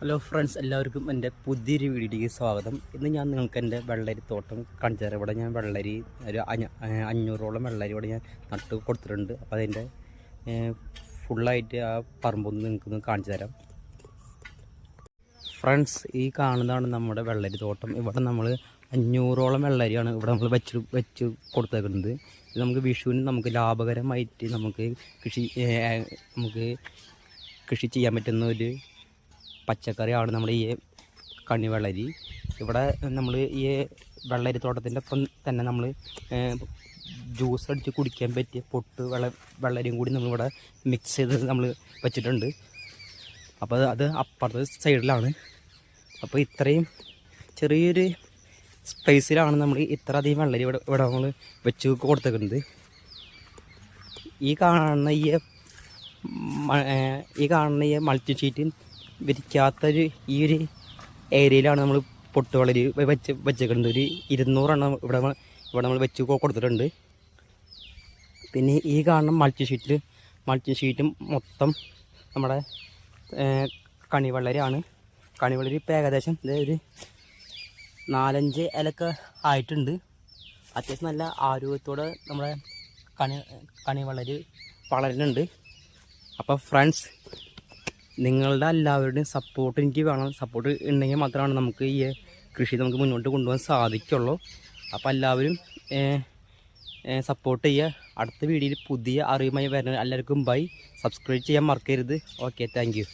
Hello friends, എല്ലാവർക്കും എൻ്റെ പുതിയൊരു വീഡിയോയിലേക്ക് സ്വാഗതം. ഇന്ന് ഞാൻ നിങ്ങൾക്ക് എൻ്റെ വെള്ളരി തോട്ടം കാണിച്ചു തരാം. ഇവിടെ ഞാൻ വെള്ളരി ഒരു 500ഓളം വെള്ളരി ഇവിടെ ഞാൻ നട്ട് കൊടുത്തിട്ടുണ്ട്. അപ്പോൾ അതിൻ്റെ ഫുള്ളായിട്ട് ആ പറമ്പൊന്ന് നിങ്ങൾക്കൊന്ന് കാണിച്ചു തരാം. ഫ്രണ്ട്സ്, ഈ കാണുന്നതാണ് നമ്മുടെ വെള്ളരി തോട്ടം. ഇവിടെ നമ്മൾ 500ഓളം വെള്ളരിയാണ് ഇവിടെ നമ്മൾ വെച്ച് കൊടുത്തേക്കുന്നത്. ഇത് നമുക്ക് വിഷുവിന് നമുക്ക് ലാഭകരമായിട്ട് നമുക്ക് കൃഷി ചെയ്യാൻ പറ്റുന്ന ഒരു പച്ചക്കറിയാണ് നമ്മുടെ ഈ കണിവെള്ളരി. ഇവിടെ നമ്മൾ ഈ വെള്ളരി തോട്ടത്തിൻ്റെ ഒപ്പം തന്നെ നമ്മൾ ജ്യൂസ് അടിച്ച് കുടിക്കാൻ പറ്റിയ വെള്ളരിയും കൂടി നമ്മളിവിടെ മിക്സ് ചെയ്ത് നമ്മൾ വെച്ചിട്ടുണ്ട്. അപ്പോൾ അത് അപ്പുറത്തെ സൈഡിലാണ്. അപ്പോൾ ഇത്രയും ചെറിയൊരു സ്പേസിലാണ് നമ്മൾ ഇത്ര അധികം വെള്ളരി ഇവിടെ നമ്മൾ വെച്ച് കൊടുത്തേക്കുന്നത്. ഈ കാണുന്ന ഈ മൾട്ടി ഷീറ്റ് വിരിക്കാത്തൊരു ഈ ഒരു ഏരിയയിലാണ് നമ്മൾ പൊട്ടുവളരി വെച്ചേക്കുന്നത്. ഒരു 200 എണ്ണം ഇവിടെ നമ്മൾ വെച്ച് കൊടുത്തിട്ടുണ്ട്. പിന്നെ ഈ കാണുന്ന മൾട്ടി ഷീറ്റും മൊത്തം നമ്മുടെ കണിവെള്ളരിയാണ്. കണിവെള്ളരി ഇപ്പോൾ ഏകദേശം ഒരു 4-5 ഇലക്കെ ആയിട്ടുണ്ട്. അത്യാവശ്യം നല്ല ആരോഗ്യത്തോടെ നമ്മുടെ കണിവെള്ളരി വളരുന്നുണ്ട്. അപ്പോൾ ഫ്രണ്ട്സ്, നിങ്ങളുടെ എല്ലാവരുടെയും സപ്പോർട്ട് എനിക്ക് വേണം. സപ്പോർട്ട് ഉണ്ടെങ്കിൽ മാത്രമാണ് നമുക്ക് ഈ കൃഷി നമുക്ക് മുന്നോട്ട് കൊണ്ടുപോകാൻ സാധിക്കുള്ളൂ. അപ്പോൾ എല്ലാവരും സപ്പോർട്ട് ചെയ്യുക. അടുത്ത വീഡിയോയിൽ പുതിയ അറിവുമായി വരുന്ന എല്ലാവർക്കും ബൈ. സബ്സ്ക്രൈബ് ചെയ്യാൻ മറക്കരുത്. Okay, thank you.